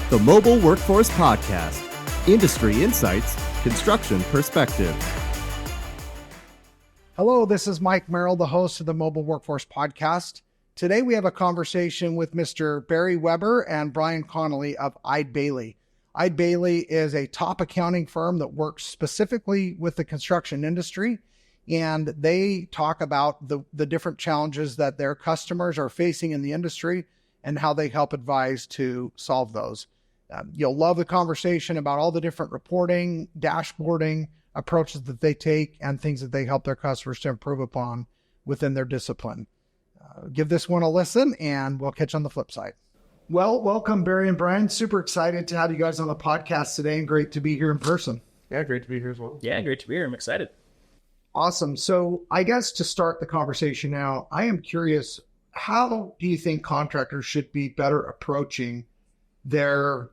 the Mobile Workforce Podcast. Industry insights, construction perspective. Hello, this is Mike Merrill, the host of the Mobile Workforce Podcast. Today we have a conversation with Mr. Barry Weber and Brian Cronnelly of Eide Bailly. Eide Bailly is a top accounting firm that works specifically with the construction industry, and they talk about the different challenges that their customers are facing in the industry and how they help advise to solve those. You'll love the conversation about all the different reporting, dashboarding approaches that they take and things that they help their customers to improve upon within their discipline. Give this one a listen, and we'll catch you on the flip side. Well, welcome, Barry and Brian. Super excited to have you guys on the podcast today, and great to be here in person. Yeah, great to be here as well. Yeah, great to be here. I'm excited. Awesome. So I guess to start the conversation now, I am curious, how do you think contractors should be better approaching their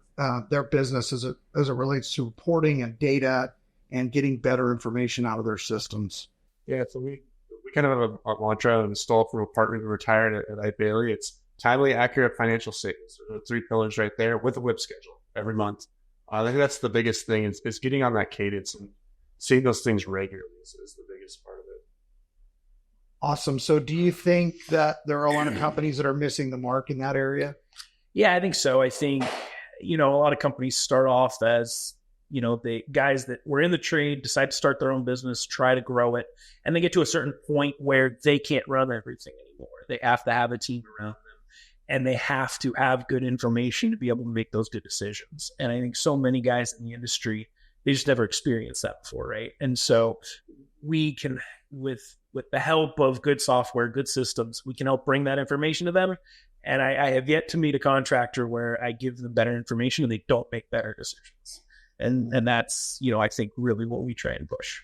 business as it relates to reporting and data and getting better information out of their systems? Yeah, so we kind of have a mantra installed from a partner who retired at Eide Bailly. It's timely, accurate financial statements. So the 3 pillars right there with a WIP schedule every month. I think that's the biggest thing is getting on that cadence and seeing those things regularly is the biggest part of it. Awesome. So do you think that there are a lot of companies that are missing the mark in that area? Yeah, I think so. I think, a lot of companies start off as, the guys that were in the trade, decide to start their own business, try to grow it, and they get to a certain point where they can't run everything anymore. They have to have a team around them, and they have to have good information to be able to make those good decisions. And I think so many guys in the industry, they just never experienced that before, right? And so we can, with the help of good software, good systems, we can help bring that information to them. And I have yet to meet a contractor where I give them better information and they don't make better decisions. And that's, I think really what we try and push.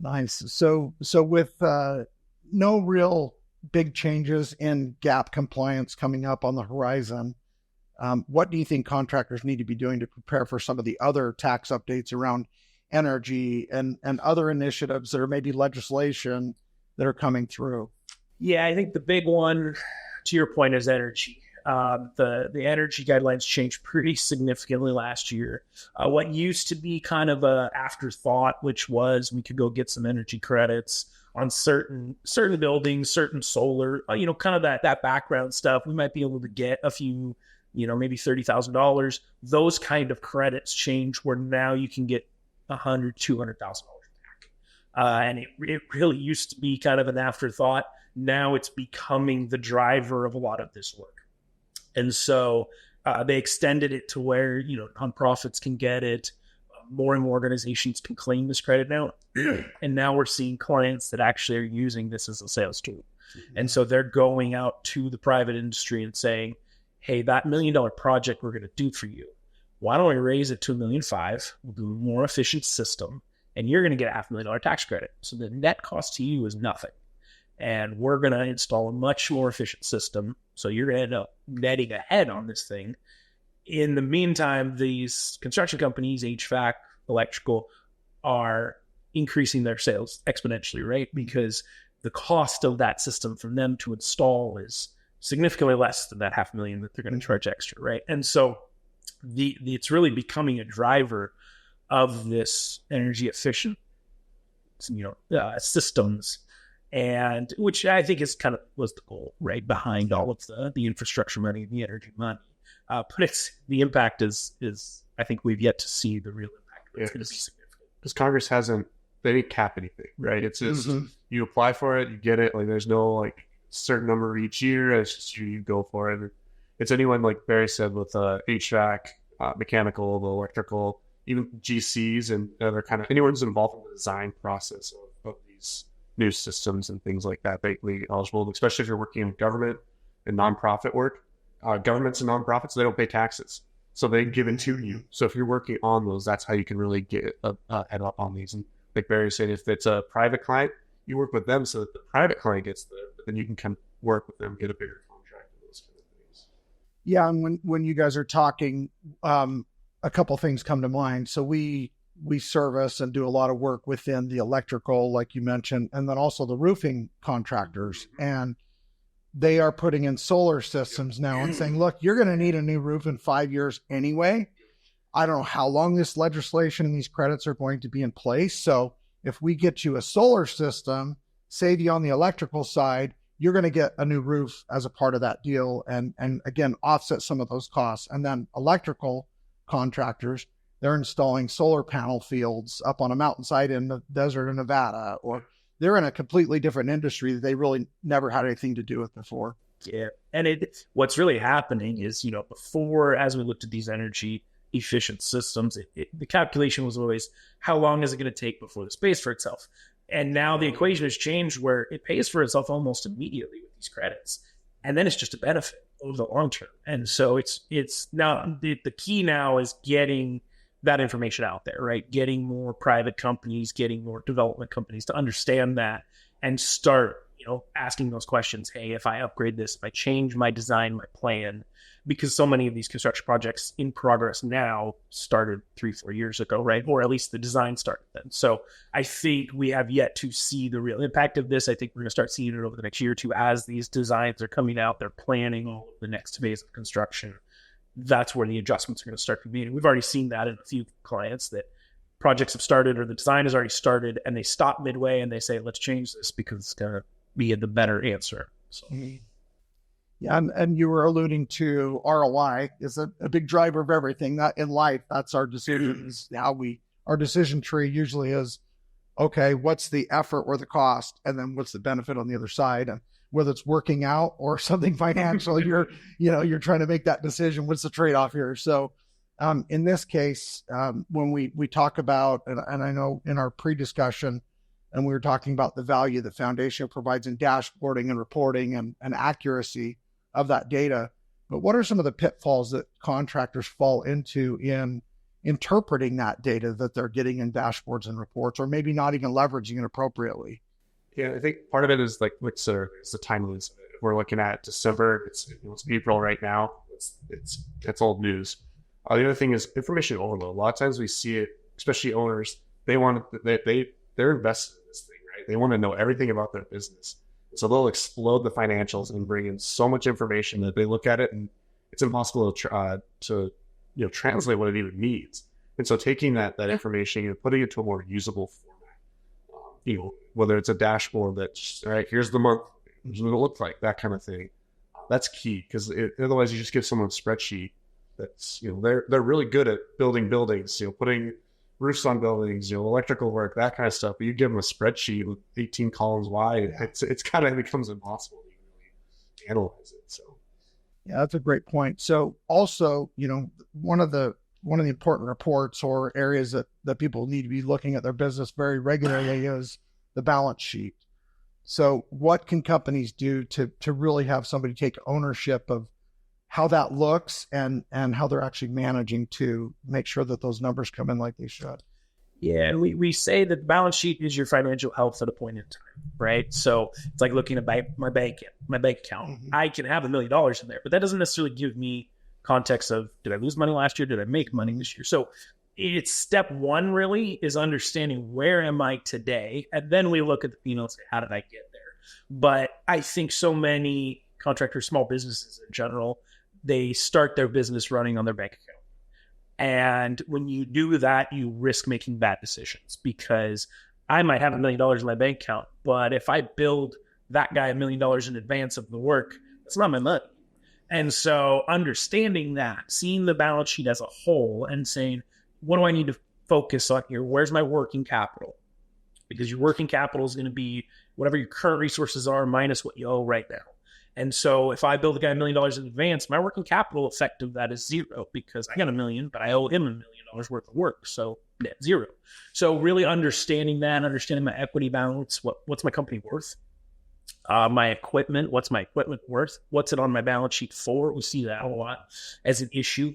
Nice. So with no real big changes in GAAP compliance coming up on the horizon, what do you think contractors need to be doing to prepare for some of the other tax updates around energy and other initiatives that are maybe legislation that are coming through? Yeah, I think the big one, to your point, is energy. The energy guidelines changed pretty significantly last year. What used to be kind of a afterthought, which was we could go get some energy credits on certain buildings, certain solar, kind of that background stuff. We might be able to get a few, maybe $30,000. Those kind of credits change where now you can get $100,000, $200,000 back. And it really used to be kind of an afterthought. Now it's becoming the driver of a lot of this work. And so they extended it to where, nonprofits can get it. More and more organizations can claim this credit now. And now we're seeing clients that actually are using this as a sales tool. And so they're going out to the private industry and saying, hey, that $1 million project we're going to do for you, why don't we raise it to $1.5 million? We'll do a more efficient system, and you're going to get a $500,000 tax credit. So the net cost to you is nothing. And we're going to install a much more efficient system. So you're going to end up netting ahead on this thing. In the meantime, these construction companies, HVAC, electrical, are increasing their sales exponentially, right? Because the cost of that system for them to install is significantly less than that $500,000 that they're going to charge extra, right? And so it's really becoming a driver of this energy efficient, systems. And which I think is kind of was the goal, right, behind all of the infrastructure money, the energy money. But the impact is I think we've yet to see the real impact. It's going to be significant because Congress they didn't cap anything, right? It's just you apply for it, you get it. Like there's no certain number each year. It's just you go for it. It's anyone, like Barry said, with HVAC, mechanical, the electrical, even GCs and other kind of anyone who's involved in the design process of these new systems and things like that, basically eligible, especially if you're working in government and nonprofit work. Governments and nonprofits, they don't pay taxes, so they give it to you. So if you're working on those, that's how you can really get a head up on these. And like Barry said, if it's a private client, you work with them so that the private client gets there, but then you can kind of work with them, get a bigger contract and those kind of things. Yeah, and when you guys are talking, a couple things come to mind. So we service and do a lot of work within the electrical, like you mentioned, and then also the roofing contractors. And they are putting in solar systems now and saying, look, you're going to need a new roof in 5 years anyway. I don't know how long this legislation and these credits are going to be in place. So if we get you a solar system, save you on the electrical side, you're going to get a new roof as a part of that deal. And again, offset some of those costs. And then electrical contractors, they're installing solar panel fields up on a mountainside in the desert of Nevada, or they're in a completely different industry that they really never had anything to do with before. Yeah. And what's really happening is, before, as we looked at these energy efficient systems, the calculation was always, how long is it going to take before this pays for itself? And now the equation has changed where it pays for itself almost immediately with these credits. And then it's just a benefit over the long term. And so it's now the key now is getting that information out there, right? Getting more private companies, getting more development companies to understand that and start, asking those questions. Hey, if I upgrade this, if I change my design, my plan, because so many of these construction projects in progress now started 3-4 years ago, right? Or at least the design started then. So I think we have yet to see the real impact of this. I think we're going to start seeing it over the next year or two as these designs are coming out. They're planning all of the next phase of construction. That's where the adjustments are going to start to be. And we've already seen that in a few clients that projects have started or the design has already started and they stop midway and they say, let's change this because it's going to be the better answer. So. Yeah, and you were alluding to ROI is a big driver of everything. That in life, that's our decisions. Our decision tree usually is, okay, what's the effort or the cost, and then what's the benefit on the other side, and whether it's working out or something financial, you're trying to make that decision. What's the trade-off here? So, in this case, when we talk about, and I know in our pre-discussion, and we were talking about the value that Foundation provides in dashboarding and reporting and accuracy of that data. But what are some of the pitfalls that contractors fall into in interpreting that data that they're getting in dashboards and reports, or maybe not even leveraging it appropriately? Yeah, I think part of it is it's the timeliness. We're looking at December. It's April right now. It's old news. The other thing is information overload. A lot of times we see it, especially owners. They're invested in this thing, right? They want to know everything about their business. So they'll explode the financials and bring in so much information that they look at it and it's impossible to translate what it even means. And so taking that information and putting it to a more usable format, whether it's a dashboard that's, all right, here's the month, here's what it looks like, that kind of thing. That's key, because otherwise you just give someone a spreadsheet that's, they're really good at building buildings, putting roofs on buildings, electrical work, that kind of stuff. But you give them a spreadsheet with 18 columns wide, it's kind of becomes impossible to really analyze it. So, yeah, that's a great point. So also, one of the important reports or areas that people need to be looking at their business very regularly is the balance sheet. So what can companies do to really have somebody take ownership of how that looks and how they're actually managing to make sure that those numbers come in like they should? Yeah, and we say that the balance sheet is your financial health at a point in time, right? So it's like looking at my bank account. Mm-hmm. I can have $1 million in there, but that doesn't necessarily give me context of, did I lose money last year? Did I make money this year? So it's step one really is understanding where am I today? And then we look at the P&L and say, how did I get there? But I think so many contractors, small businesses in general, they start their business running on their bank account. And when you do that, you risk making bad decisions, because I might have $1 million in my bank account, but if I build that guy $1 million in advance of the work, it's not my money. And so understanding that, seeing the balance sheet as a whole and saying, what do I need to focus on here? Where's my working capital? Because your working capital is going to be whatever your current resources are minus what you owe right now. And so if I build a guy $1 million in advance, my working capital effect of that is zero, because I got $1 million, but I owe him $1 million worth of work. So net zero. So really understanding that, understanding my equity balance, what's my company worth? My equipment, what's my equipment worth? What's it on my balance sheet for? We see that a lot as an issue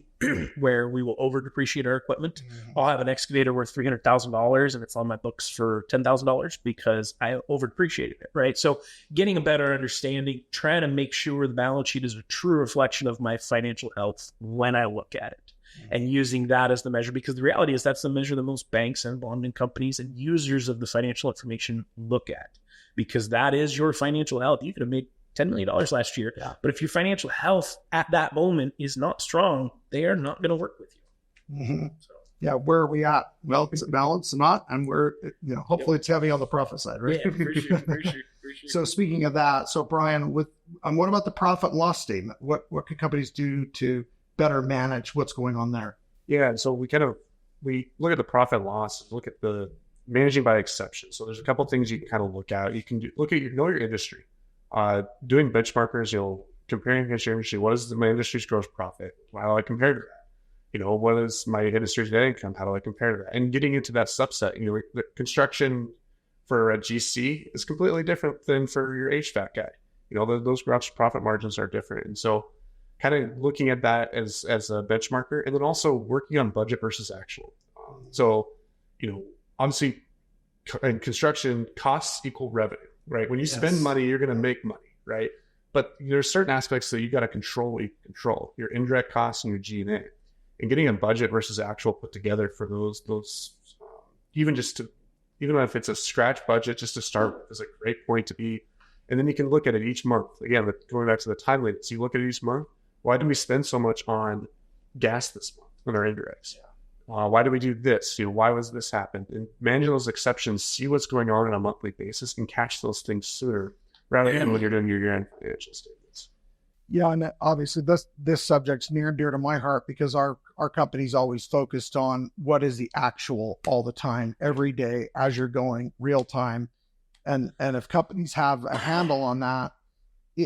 where we will over depreciate our equipment. Mm-hmm. I'll have an excavator worth $300,000 and it's on my books for $10,000 because I over depreciated it, right? So getting a better understanding, trying to make sure the balance sheet is a true reflection of my financial health when I look at it. Mm-hmm. And using that as the measure, because the reality is that's the measure that most banks and bonding companies and users of the financial information look at. Because that is your financial health. You could have made $10 million last year. Yeah. But if your financial health at that moment is not strong, they are not going to work with you. Mm-hmm. So. Yeah, where are we at? Well, it's balanced, not, and we're, hopefully it's heavy on the profit side, right? Yeah, for sure. So speaking of that, so Brian, what about the profit and loss statement? What can companies do to better manage what's going on there? Yeah, and so we look at the profit and loss, look at the managing by exception. So there's a couple things you can kind of look at. You can look at your industry, doing benchmarkers. Comparing against your industry. What is my industry's gross profit? How do I compare to that? What is my industry's net income? How do I compare to that? And getting into that subset, the construction for a GC is completely different than for your HVAC guy. Those gross profit margins are different. And so kind of looking at that as a benchmarker, and then also working on budget versus actual. So, obviously in construction, costs equal revenue, right? When you spend money, you're going to make money, right? But there's certain aspects that you got to control what you control, your indirect costs and your G&A. And getting a budget versus actual put together for those even if it's a scratch budget, just to start with is a great point to be. And then you can look at it each month. Again, going back to the time limits, you look at it each month. Why do we spend so much on gas this month on our indirects? Why do we do this? Why was this happen? And manage those exceptions, see what's going on a monthly basis, and catch those things sooner rather than when you're doing your year-end financial statements. Yeah, and obviously this subject's near and dear to my heart because our company's always focused on what is the actual all the time, every day as you're going, real time. And if companies have a handle on that,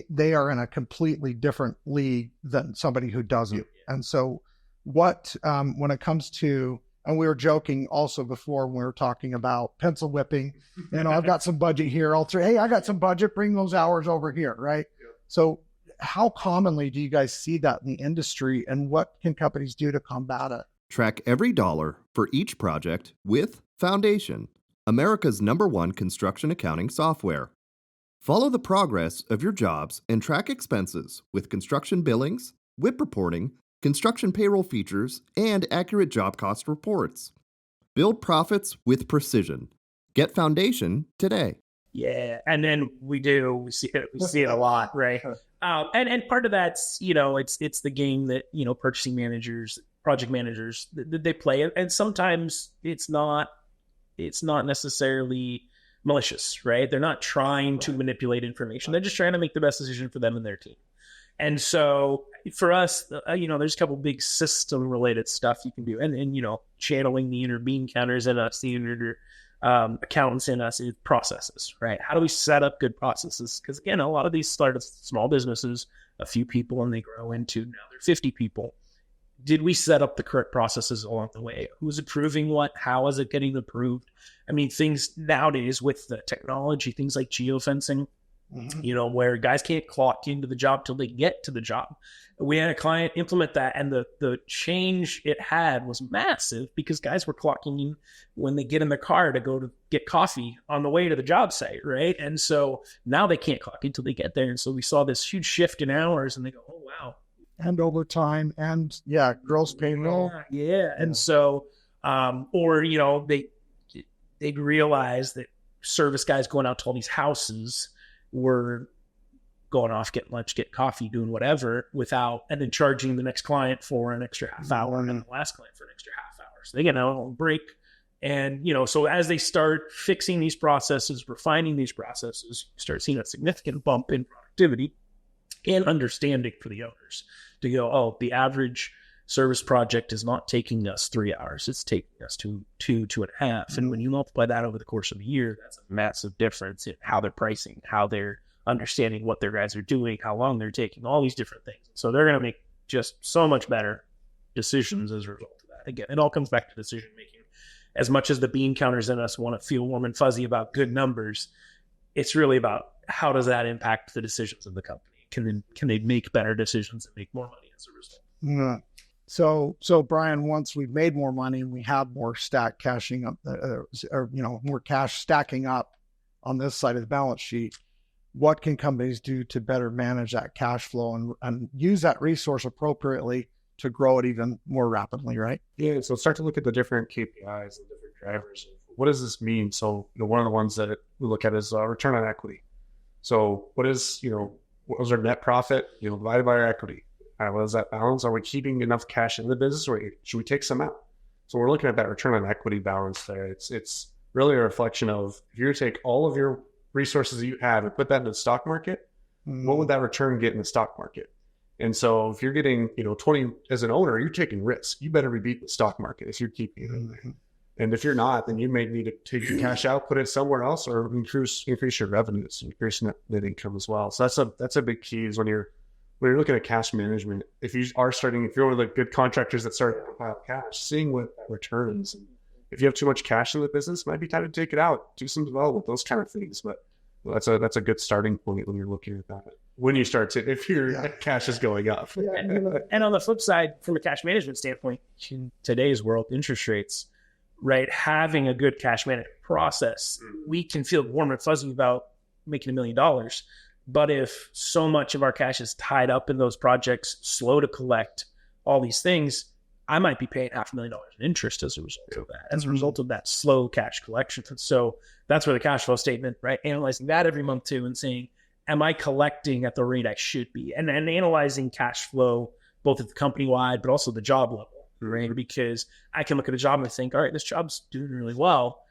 they are in a completely different league than somebody who doesn't. And so when it comes to, and we were joking also before when we were talking about pencil whipping, I've got some budget here. Hey, I got some budget, bring those hours over here, right? Yeah. So how commonly do you guys see that in the industry, and what can companies do to combat it? Track every dollar for each project with Foundation, America's #1 construction accounting software. Follow the progress of your jobs and track expenses with construction billings, WIP reporting, construction payroll features, and accurate job cost reports. Build profits with precision. Get Foundation today. Yeah, and then we see it a lot, right? And part of that's it's the game that purchasing managers, project managers they play, and sometimes it's not necessarily malicious, right? They're not trying to manipulate information. They're just trying to make the best decision for them and their team. And so for us, there's a couple big system related stuff you can do, and channeling the inner bean counters in us, the inner accountants in us, is processes, right? How do we set up good processes? Because again, a lot of these start as small businesses, a few people, and they grow into now they're 50 people. Did we set up the correct processes along the way? Who's approving what? How is it getting approved? I mean, things nowadays with the technology, things like geofencing, where guys can't clock into the job till they get to the job. We had a client implement that, and the change it had was massive because guys were clocking in when they get in their car to go to get coffee on the way to the job site, right? And so now they can't clock in until they get there. And so we saw this huge shift in hours, and they go, oh, wow. And overtime, and gross payroll. Yeah. And so, they'd realize that service guys going out to all these houses were going off, getting lunch, get coffee, doing whatever and then charging the next client for an extra half hour and then the last client for an extra half hour. So they get a break. And, so as they start fixing these processes, refining these processes, you start seeing a significant bump in productivity and understanding for the owners to go, the average service project is not taking us 3 hours. It's taking us 2.5. And when you multiply that over the course of a year, that's a massive difference in how they're pricing, how they're understanding what their guys are doing, how long they're taking, all these different things. So they're going to make just so much better decisions as a result of that. Again, it all comes back to decision making. As much as the bean counters in us want to feel warm and fuzzy about good numbers, it's really about how does that impact the decisions of the company? Can they make better decisions and make more money as a result? Yeah. So Brian, once we've made more money and we have more cashing up, more cash stacking up on this side of the balance sheet, what can companies do to better manage that cash flow and use that resource appropriately to grow it even more rapidly, right? Yeah. So start to look at the different KPIs and different drivers. What does this mean? So one of the ones that we look at is return on equity. So what what was our net profit, divided by our equity. What is that balance? Are we keeping enough cash in the business, or should we take some out? So we're looking at that return on equity balance there. It's really a reflection of, if you take all of your resources that you have and put that in the stock market, what would that return get in the stock market? And so if you're getting, 20 as an owner, you're taking risk. You better be beating the stock market if you're keeping it in there. And if you're not, then you may need to take your cash out, put it somewhere else, or increase your revenues, increase net income as well. So that's a big key, is when you're looking at cash management. If you're one of the good contractors that start to pile cash, seeing what that returns. If you have too much cash in the business, it might be time to take it out, do some development, those kind of things. But that's a good starting point when you're looking at that. When you start to, if your cash is going up. And on the flip side, from a cash management standpoint, in today's world, interest rates, right? Having a good cash management process, we can feel warm and fuzzy about making $1 million. But if so much of our cash is tied up in those projects, slow to collect, all these things, I might be paying $500,000 in interest as a result of that, as a result of that slow cash collection. So that's where the cash flow statement, right? Analyzing that every month too, and saying, am I collecting at the rate I should be? And analyzing cash flow, both at the company wide, but also the job level, right? Because I can look at a job and think, all right, this job's doing really well,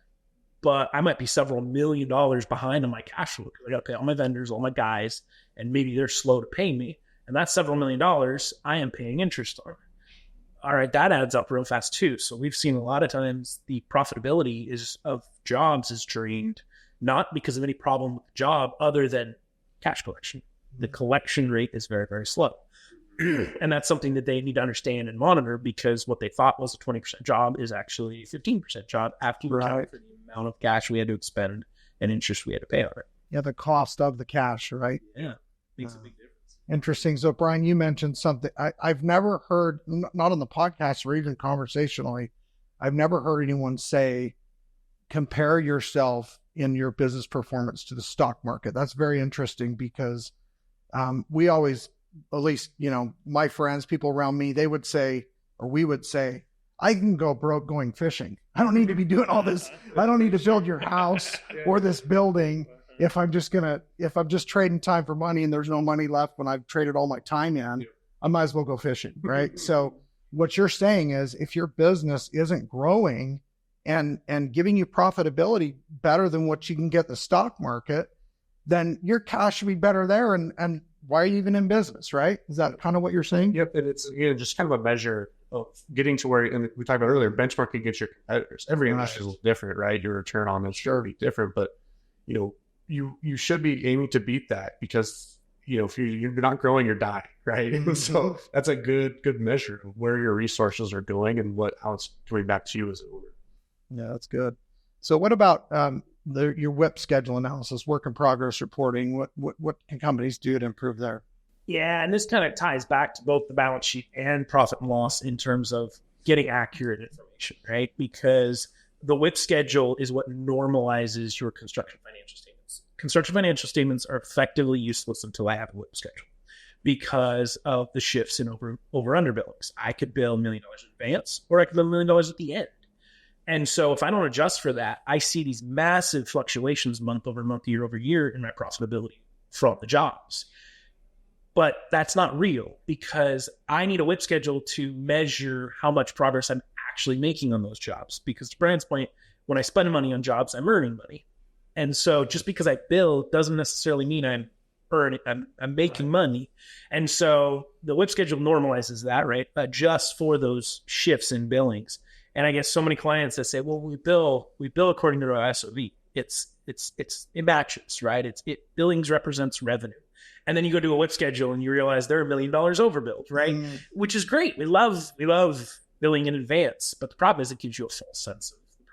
but I might be several $1 million behind on my cash flow. I got to pay all my vendors, all my guys, and maybe they're slow to pay me. And that's several $1 million I am paying interest on. All right, that adds up real fast too. So we've seen a lot of times the profitability of jobs is drained, not because of any problem with the job other than cash collection. The collection rate is very, very slow. And that's something that they need to understand and monitor, because what they thought was a 20% job is actually a 15% job after you account for the amount of cash we had to expend and interest we had to pay on it. Yeah, the cost of the cash, right? Yeah, makes a big difference. Interesting. So, Brian, you mentioned something I've never heard, not on the podcast or even conversationally, I've never heard anyone say, compare yourself in your business performance to the stock market. That's very interesting, because we always, at least, my friends, people around me, they would say, or we would say, I can go broke going fishing. I don't need to be doing all this. I don't need to build your house or this building. If I'm just trading time for money and there's no money left when I've traded all my time in, I might as well go fishing, right? So what you're saying is, if your business isn't growing and giving you profitability better than what you can get the stock market, then your cash should be better there. And why are you even in business, right? Is that kind of what you're saying? Yep. And it's just kind of a measure of getting to where, and we talked about earlier, benchmarking against your competitors. Every industry is different, right? Your return on it should be different, but you should be aiming to beat that, because if you're not growing, you're dying, right? And so that's a good measure of where your resources are going and how it's coming back to you as an owner. Yeah, that's good. So what about your WIP schedule analysis, work in progress reporting? What can companies do to improve there? Yeah, and this kind of ties back to both the balance sheet and profit and loss in terms of getting accurate information, right? Because the WIP schedule is what normalizes your construction financial statements. Construction financial statements are effectively useless until I have a WIP schedule, because of the shifts in over-under billings. I could bill $1 million in advance, or I could bill $1 million at the end. And so if I don't adjust for that, I see these massive fluctuations month over month, year over year in my profitability from the jobs. But that's not real, because I need a WIP schedule to measure how much progress I'm actually making on those jobs. Because to Brian's point, when I spend money on jobs, I'm earning money. And so just because I bill doesn't necessarily mean I'm making money. And so the WIP schedule normalizes that, right? Adjusts for those shifts in billings. And I get so many clients that say, well, we bill according to our SOV. It matches, right? Billings represents revenue. And then you go do a WIP schedule and you realize they're $1 million overbilled, right? Which is great. We love billing in advance, but the problem is it gives you a false sense of the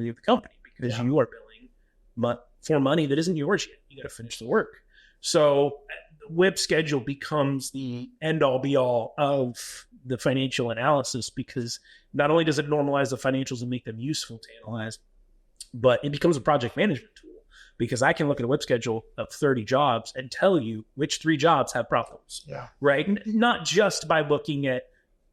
profitability of the company, because you are billing for money that isn't yours yet. You got to finish the work. So the WIP schedule becomes the end all be all of the financial analysis, because not only does it normalize the financials and make them useful to analyze, but it becomes a project management tool, because I can look at a WIP schedule of 30 jobs and tell you which 3 jobs have problems, right? Not just by looking at,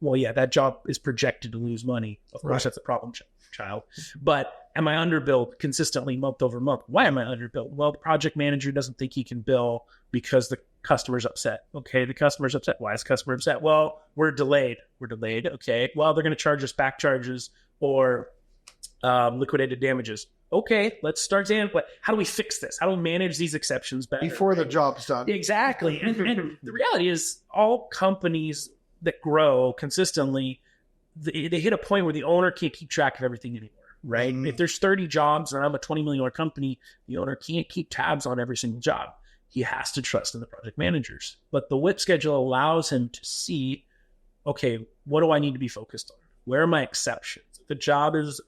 well, yeah, that job is projected to lose money. Of course, that's a problem child. But am I underbilled consistently month over month? Why am I underbilled? Well, the project manager doesn't think he can bill because the Customer's upset. Okay, the customer's upset. Why is the customer upset? Well, we're delayed. We're delayed. Okay, well, they're going to charge us back charges or liquidated damages. Okay, let's start saying, how do we fix this? How do we manage these exceptions better? Before the job's done. Exactly. And the reality is all companies that grow consistently, they hit a point where the owner can't keep track of everything anymore, right? If there's 30 jobs and I'm a $20 million company, the owner can't keep tabs on every single job. He has to trust in the project managers. But the WIP schedule allows him to see, okay, what do I need to be focused on? Where are my exceptions? If the job is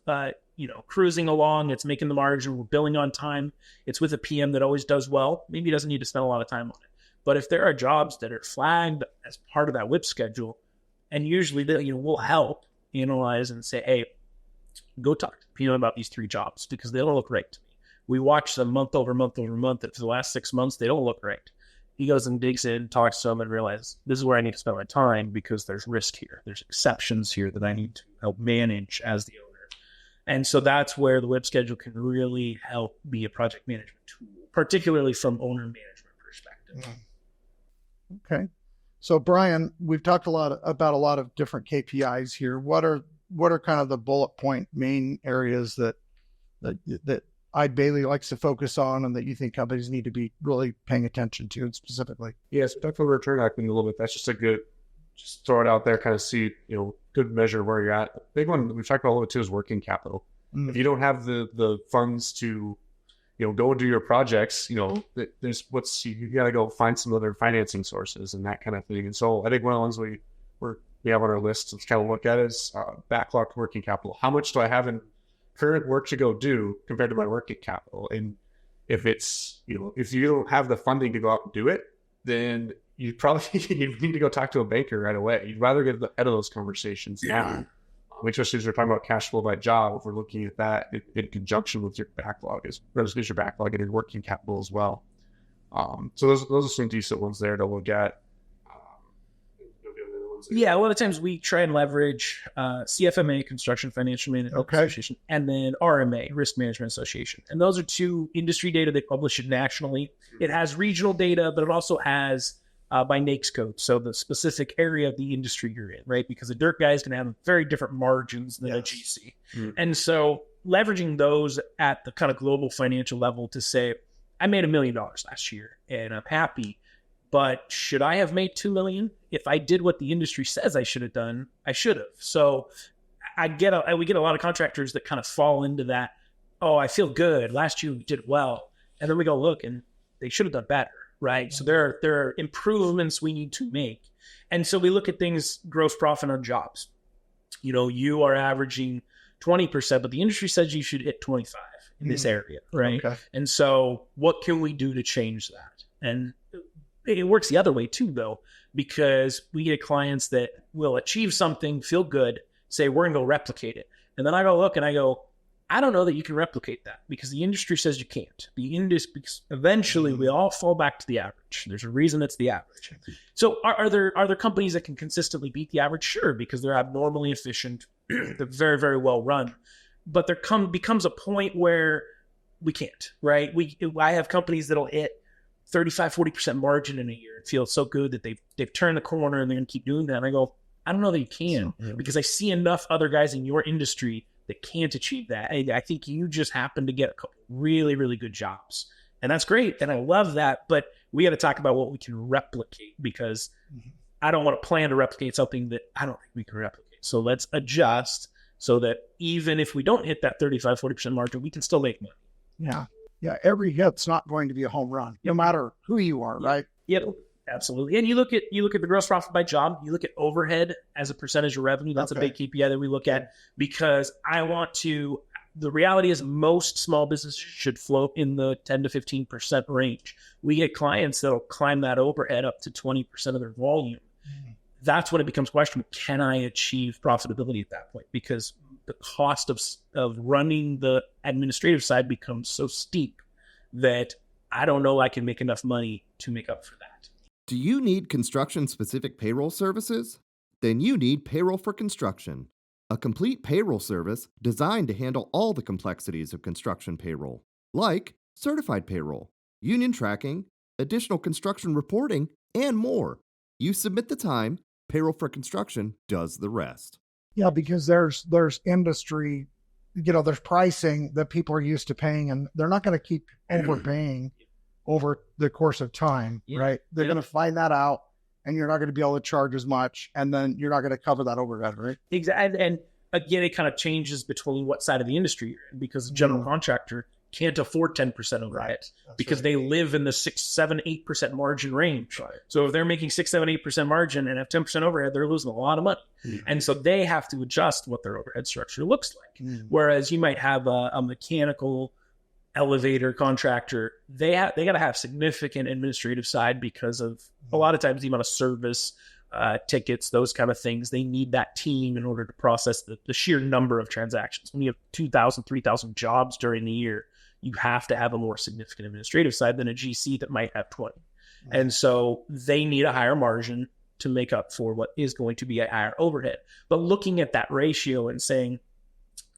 cruising along, it's making the margin, we're billing on time, it's with a PM that always does well, maybe he doesn't need to spend a lot of time on it. But if there are jobs that are flagged as part of that WIP schedule, and usually we'll help analyze and say, hey, go talk to the PM about these 3 jobs because they don't look right to me. We watch them month over month over month, and for the last 6 months, they don't look right. He goes and digs in, talks to them, and realizes this is where I need to spend my time because there's risk here. There's exceptions here that I need to help manage as the owner. And so that's where the WIP schedule can really help be a project management tool, particularly from owner management perspective. Okay. So Brian, we've talked about a lot of different KPIs here. What are kind of the bullet point main areas that Eide Bailly likes to focus on and that you think companies need to be really paying attention to specifically? Yes, definitely return acting a little bit. That's just a good, just throw it out there, kind of see, good measure where you're at. The big one we've talked about a little bit too is working capital. If you don't have the funds to, go and do your projects, you got to go find some other financing sources and that kind of thing. And so I think one of the ones we have on our list to kind of look at is backlogged working capital. How much do I have in current work to go do compared to my working capital? And if it's, if you don't have the funding to go out and do it, then you need to go talk to a banker right away. You'd rather get ahead of those conversations now. Especially as we're talking about cash flow by job, if we're looking at that in conjunction with your backlog, as your backlog and your working capital as well. So those are some decent ones there to look at. Yeah, a lot of times we try and leverage CFMA, Construction Financial Management Association, and then RMA, Risk Management Association. And those are 2 industry data. They publish it nationally. It has regional data, but it also has by NAICS code, so the specific area of the industry you're in, right? Because a dirt guy is going to have very different margins than a GC. And so leveraging those at the kind of global financial level to say, I made $1 million last year and I'm happy, but should I have made $2 million? If I did what the industry says I should have done, I should have. So we get a lot of contractors that kind of fall into that, oh, I feel good. Last year we did well. And then we go look and they should have done better. Right. So there are improvements we need to make. And so we look at things, gross profit on jobs. You are averaging 20%, but the industry says you should hit 25 in this area. Right. Okay. And so what can we do to change that? And it works the other way too, though, because we get clients that will achieve something, feel good, say, we're going to go replicate it. And then I go look and I go, I don't know that you can replicate that because the industry says you can't. Because eventually we all fall back to the average. There's a reason it's the average. So are there companies that can consistently beat the average? Sure, because they're abnormally efficient. They're very, very well run. But there becomes a point where we can't, right? I have companies that'll hit 35, 40% margin in a year. It feels so good that they've turned the corner and they're going to keep doing that. And I go, I don't know that you can because I see enough other guys in your industry that can't achieve that. I think you just happen to get a couple really, really good jobs. And that's great. And I love that. But we got to talk about what we can replicate because I don't want to plan to replicate something that I don't think we can replicate. So let's adjust so that even if we don't hit that 35, 40% margin, we can still make money. Yeah. Yeah. Every hit's not going to be a home run, no matter who you are, right? Yep. Absolutely. And you look at the gross profit by job, you look at overhead as a percentage of revenue. That's a big KPI that we look at because the reality is most small businesses should float in the 10 to 15% range. We get clients that'll climb that overhead up to 20% of their volume. That's when it becomes questionable. Can I achieve profitability at that point? Because the cost of running the administrative side becomes so steep that I don't know I can make enough money to make up for that. Do you need construction-specific payroll services? Then you need Payroll for Construction, a complete payroll service designed to handle all the complexities of construction payroll, like certified payroll, union tracking, additional construction reporting, and more. You submit the time, Payroll for Construction does the rest. Yeah, because there's industry, there's pricing that people are used to paying, and they're not going to keep overpaying over the course of time, right? They're going to find that out, and you're not going to be able to charge as much, and then you're not going to cover that overhead, right? Exactly. And again, it kind of changes between what side of the industry you're in, because a general contractor can't afford 10% overhead because they live in the 6, 7, 8% margin range. Right. So if they're making 6, 7, 8% margin and have 10% overhead, they're losing a lot of money. And so they have to adjust what their overhead structure looks like. Whereas you might have a mechanical elevator contractor, they got to have significant administrative side because of a lot of times the amount of service, tickets, those kind of things. They need that team in order to process the sheer number of transactions. When you have 2,000, 3,000 jobs during the year, you have to have a more significant administrative side than a GC that might have 20. And so they need a higher margin to make up for what is going to be a higher overhead. But looking at that ratio and saying,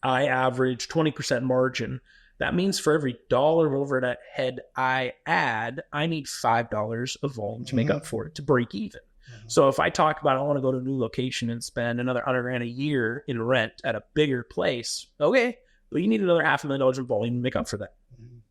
I average 20% margin, that means for every dollar of overhead I add, I need $5 of volume to make up for it, to break even. So if I talk about I want to go to a new location and spend another $100,000 a year in rent at a bigger place, okay, but you need another $500,000 in volume to make up for that.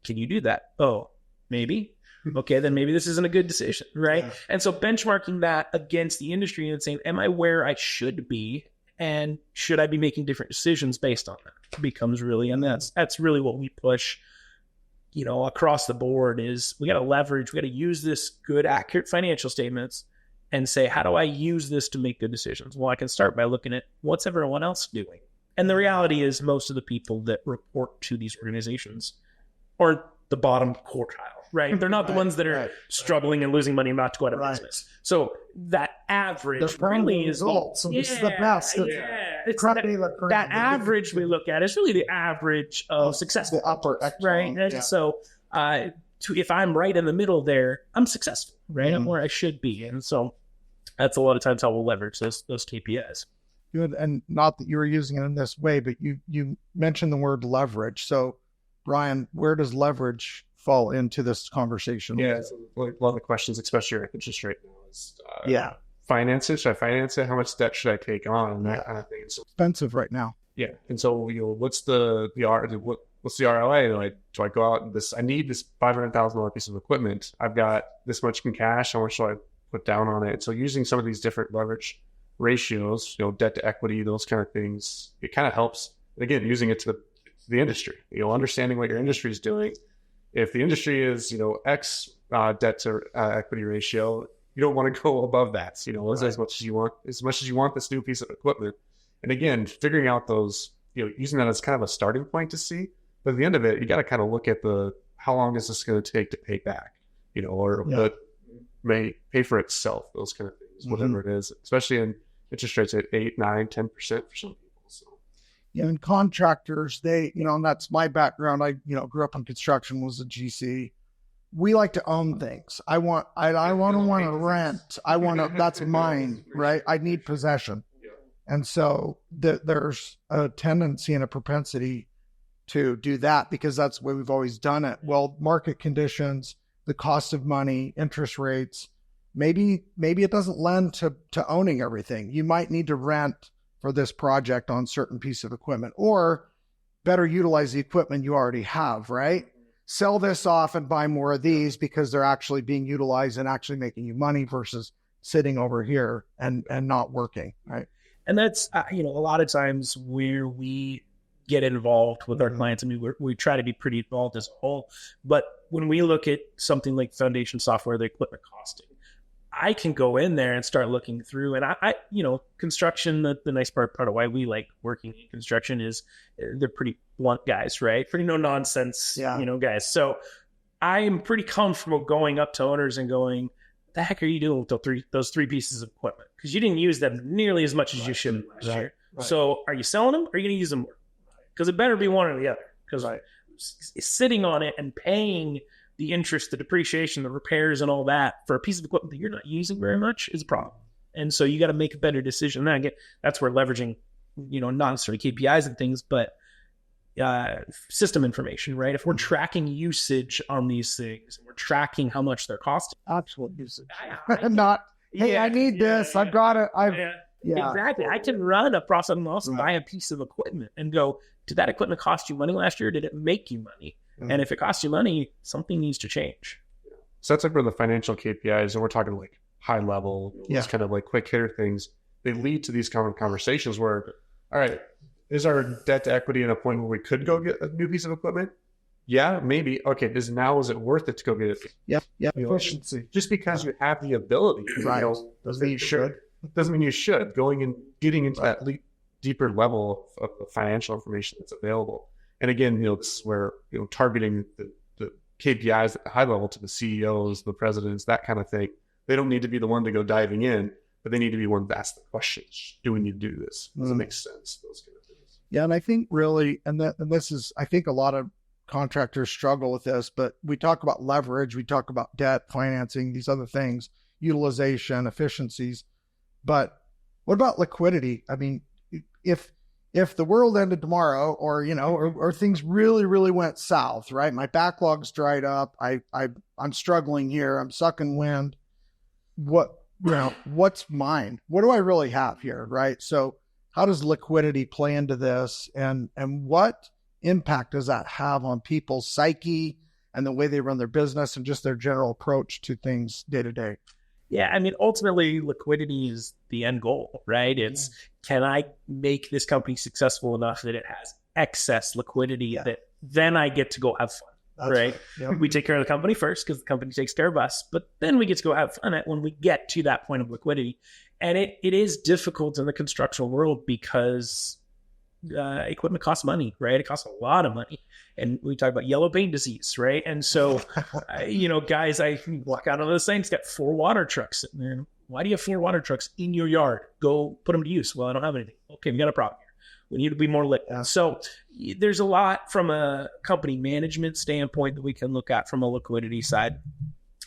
Can you do that? Oh, maybe. Okay, then maybe this isn't a good decision, right? Yeah. And so benchmarking that against the industry and saying, am I where I should be? And should I be making different decisions based on that? Becomes really, and that's really what we push, across the board is we got to leverage, we got to use this good, accurate financial statements and say, how do I use this to make good decisions? Well, I can start by looking at what's everyone else doing. And the reality is most of the people that report to these organizations are the bottom quartile, right? They're not the ones that are struggling and losing money and about to go out of business. So that average really is results. So this is the best. That average we look at is really the average of success. The upper echelon, right? Yeah. So if I'm right in the middle there, I'm successful, right? I'm where I should be. And so that's a lot of times how we'll leverage those KPIs. Good. And not that you were using it in this way, but you mentioned the word leverage. So Brian, where does leverage fall into this conversation? Yeah, so one of the questions, especially with interest rate now, is finance it. Should I finance it? How much debt should I take on? And that kind of thing. It's expensive right now. Yeah, and so what's the ROI? Do I go out and I need this $500,000 piece of equipment. I've got this much in cash. How much should I put down on it? So using some of these different leverage ratios, debt to equity, those kind of things, it kind of helps. And again, using it to the industry, understanding what your industry is doing. If the industry is, X debt to equity ratio, you don't want to go above that. As much as you want this new piece of equipment. And again, figuring out those, using that as kind of a starting point to see. But at the end of it, you got to kind of look at how long is this going to take to pay back, or may pay for itself, those kind of things, whatever it is, especially in interest rates at 8, 9, 10% for some people. So. Yeah, and contractors, they, and that's my background. I, grew up in construction, was a GC. We like to own things. I want to rent. That's mine, right? I need possession. And so there's a tendency and a propensity to do that because that's the way we've always done it. Well, market conditions, the cost of money, interest rates, maybe it doesn't lend to owning everything. You might need to rent for this project on certain piece of equipment, or better utilize the equipment you already have, right? Sell this off and buy more of these because they're actually being utilized and actually making you money versus sitting over here and not working, right? And that's, a lot of times where we get involved with our clients. I mean, we try to be pretty involved as a whole, but when we look at something like foundation software, the equipment costing, I can go in there and start looking through, and I construction, the nice part of why we like working in construction is they're pretty blunt guys, right? Pretty no nonsense, guys. So I am pretty comfortable going up to owners and going, what the heck are you doing with those three pieces of equipment? Because you didn't use them nearly as much as you should last year. Right. So are you selling them or are you going to use them more? Because it better be one or the other. Because sitting on it and paying the interest, the depreciation, the repairs, and all that for a piece of equipment that you're not using very much is a problem. And so you got to make a better decision. That's where leveraging, not necessarily KPIs and things, but system information, right? If we're tracking usage on these things, we're tracking how much they're costing. Actual usage. Not, hey, I need this. I've got it. Exactly. I can run a process analysis, buy a piece of equipment and go, did that equipment cost you money last year? Did it make you money? And if it costs you money, something needs to change. So that's like where the financial KPIs, and we're talking like high level, just kind of like quick hitter things, they lead to these kind of conversations where, all right, is our debt to equity at a point where we could go get a new piece of equipment? Yeah, maybe. Okay, is it worth it to go get it? Yep. Efficiency. Just because you have the ability, doesn't mean you should. Doesn't mean you should. Going and getting into that deeper level of the financial information that's available. And again, it's where targeting the KPIs at the high level to the CEOs, the presidents, that kind of thing. They don't need to be the one to go diving in, but they need to be one to ask the questions. Do we need to do this? Does it make sense? Those kind of things. Yeah, and I think really, and this is, I think a lot of contractors struggle with this, but we talk about leverage, we talk about debt, financing, these other things, utilization, efficiencies. But what about liquidity? I mean, if the world ended tomorrow, or things really, really went south, right? My backlog's dried up. I'm struggling here. I'm sucking wind. What's mine? What do I really have here, right? So how does liquidity play into this, and what impact does that have on people's psyche and the way they run their business and just their general approach to things day to day? Yeah, I mean, ultimately, liquidity is the end goal, right? It's, can I make this company successful enough that it has excess liquidity that then I get to go have fun, right? Yep. We take care of the company first because the company takes care of us, but then we get to go have fun when we get to that point of liquidity. And it is difficult in the construction world because equipment costs money, right? It costs a lot of money. And we talk about yellow paint disease, right? And so, guys, I walk out on the site, it's got 4 water trucks sitting there. Why do you have 4 water trucks in your yard? Go put them to use. Well, I don't have anything. Okay, we got a problem here. We need to be more liquid. Yeah. So there's a lot from a company management standpoint that we can look at from a liquidity side.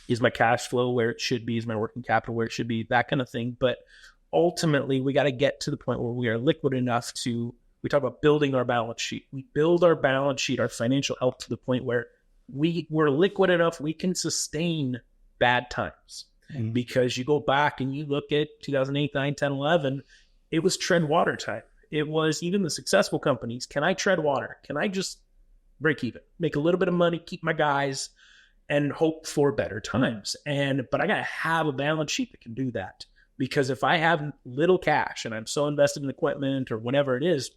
Is my cash flow where it should be? Is my working capital where it should be? That kind of thing. But ultimately, we got to get to the point where we are liquid enough to, we talk about building our balance sheet. We build our balance sheet, our financial health, to the point where we're liquid enough we can sustain bad times. Mm-hmm. Because you go back and you look at 2008, 9, 10, 11, it was tread water time. It was even the successful companies. Can I tread water? Can I just break even, make a little bit of money, keep my guys, and hope for better times? But I got to have a balance sheet that can do that. Because if I have little cash and I'm so invested in equipment or whatever it is,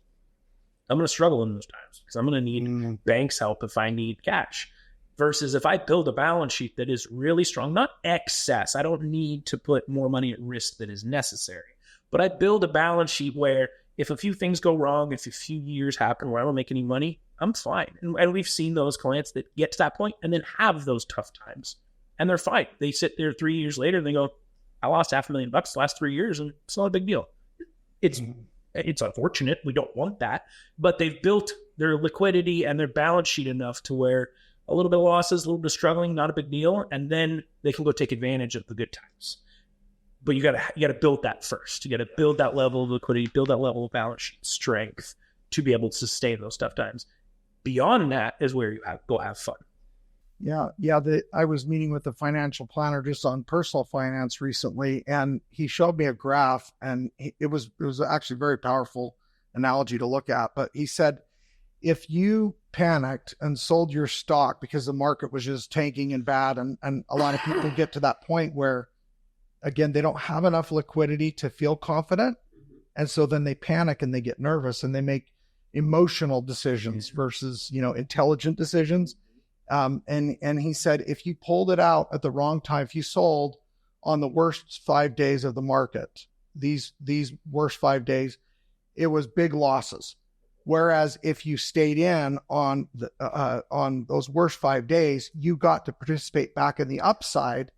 I'm going to struggle in those times because I'm going to need banks' help if I need cash. Versus if I build a balance sheet that is really strong, not excess, I don't need to put more money at risk than is necessary. But I build a balance sheet where if a few things go wrong, if a few years happen where I don't make any money, I'm fine. And we've seen those clients that get to that point and then have those tough times. And they're fine. They sit there 3 years later and they go, I lost $500,000 the last 3 years and it's not a big deal. It's unfortunate. We don't want that. But they've built their liquidity and their balance sheet enough to where a little bit of losses, a little bit of struggling, not a big deal. And then they can go take advantage of the good times. But you got to build that first. You got to build that level of liquidity, build that level of balance sheet strength to be able to sustain those tough times. Beyond that is where you go have fun. Yeah. I was meeting with a financial planner just on personal finance recently, and he showed me a graph, and it was actually a very powerful analogy to look at. But he said, if you panicked and sold your stock because the market was just tanking and bad, and a lot of people get to that point where, again, they don't have enough liquidity to feel confident. And so then they panic and they get nervous and they make emotional decisions versus, intelligent decisions. And he said, if you pulled it out at the wrong time, if you sold on the worst 5 days of the market, these worst 5 days, it was big losses. Whereas if you stayed in on those worst 5 days, you got to participate back in the upside,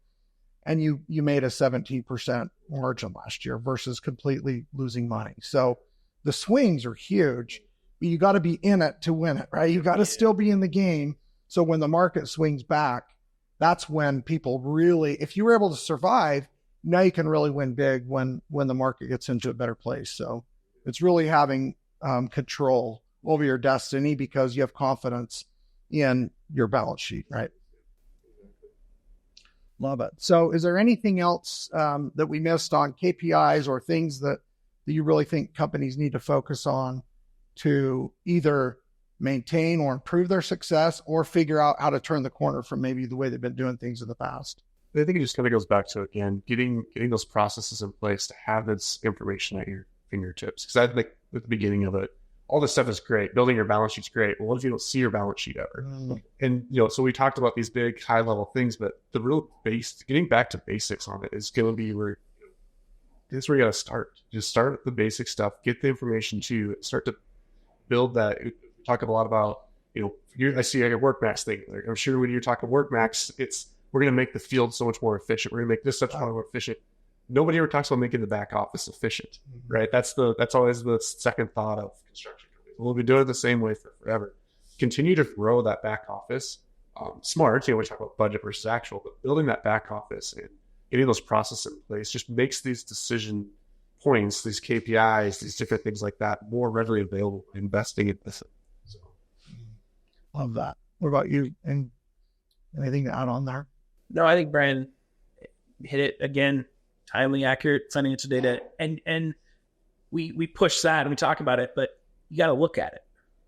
and you made a 17% margin last year versus completely losing money. So the swings are huge, but you got to be in it to win it, right? You got to still be in the game. So when the market swings back, that's when people really, if you were able to survive, now you can really win big when the market gets into a better place. So it's really having control over your destiny because you have confidence in your balance sheet, right? Love it. So is there anything else that we missed on KPIs or things that you really think companies need to focus on to either maintain or improve their success or figure out how to turn the corner from maybe the way they've been doing things in the past? I think it just kind of goes back to, again, getting those processes in place to have this information at your fingertips. Because I think at the beginning of it, all this stuff is great. Building your balance sheet's great. Well, what if you don't see your balance sheet ever? And, so we talked about these big high level things, but the real getting back to basics on it is going to be where this is where you got to start. Just start with the basic stuff, get the information to start to build that. We talk a lot about, I see a WorkMax thing. Like, I'm sure when you're talking WorkMax, we're going to make the field so much more efficient. We're going to make this such more efficient. Nobody ever talks about making the back office efficient, right? That's always the second thought of construction companies. We'll be doing it the same way for forever. Continue to grow that back office. Smart, we talk about budget versus actual, but building that back office and getting those processes in place just makes these decision points, these KPIs, these different things like that more readily available. Investing in this. So. Love that. What about you? And anything to add on there? No, I think Brian hit it again. Timely, accurate financial data, and we push that and we talk about it, but you got to look at it,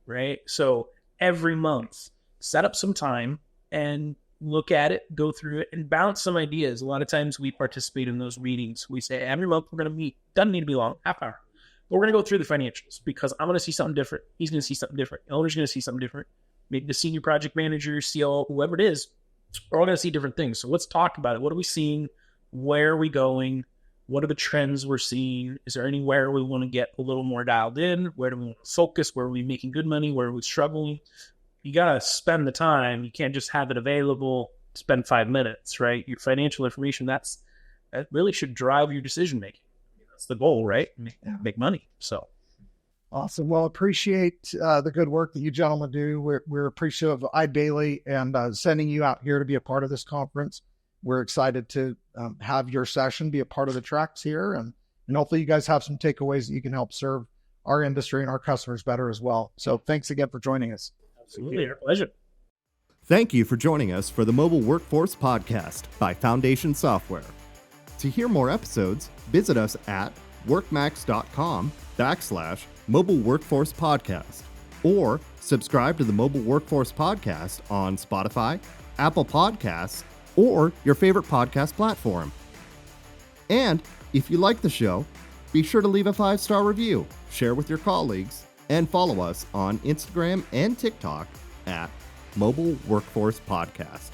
right? So every month, set up some time and look at it, go through it, and bounce some ideas. A lot of times we participate in those meetings. We say every month we're going to meet. Doesn't need to be long, half hour. But we're going to go through the financials because I'm going to see something different. He's going to see something different. The owner's going to see something different. Maybe the senior project manager, COO, whoever it is, we're all going to see different things. So let's talk about it. What are we seeing? Where are we going? What are the trends we're seeing? Is there anywhere we want to get a little more dialed in? Where do we want to focus? Where are we making good money? Where are we struggling? You got to spend the time. You can't just have it available, spend 5 minutes, right? Your financial information, that really should drive your decision making. That's the goal, right? Make money. So awesome. Well, appreciate the good work that you gentlemen do. We're appreciative of Eide Bailly and sending you out here to be a part of this conference. We're excited to have your session be a part of the tracks here. And hopefully you guys have some takeaways that you can help serve our industry and our customers better as well. So thanks again for joining us. Absolutely. Our pleasure. Thank you for joining us for the Mobile Workforce Podcast by Foundation Software. To hear more episodes, visit us at workmax.com/Mobile Workforce Podcast or subscribe to the Mobile Workforce Podcast on Spotify, Apple Podcasts, or your favorite podcast platform. And if you like the show, be sure to leave a 5-star review, share with your colleagues, and follow us on Instagram and TikTok at Mobile Workforce Podcast.